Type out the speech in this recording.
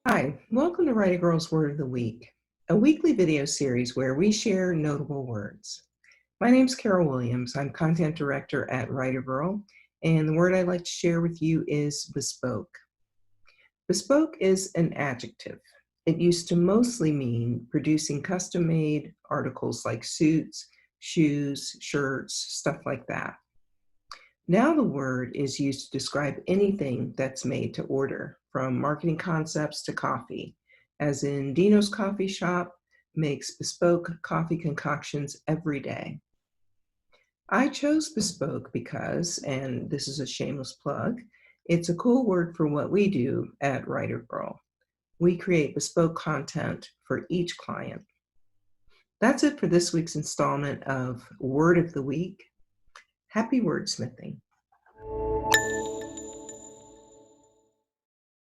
Hi, welcome to WriterGirl's Word of the Week, a weekly video series where we share notable words. My name's Carol Williams. I'm content director at WriterGirl, and the word I'd like to share with you is bespoke. Bespoke is an adjective. It used to mostly mean producing custom-made articles like suits, shoes, shirts, stuff like that. Now the word is used to describe anything that's made to order, from marketing concepts to coffee, as in Dino's Coffee Shop makes bespoke coffee concoctions every day. I chose bespoke because, and this is a shameless plug, it's a cool word for what we do at WriterGirl. We create bespoke content for each client. That's it for this week's installment of Word of the Week. Happy wordsmithing.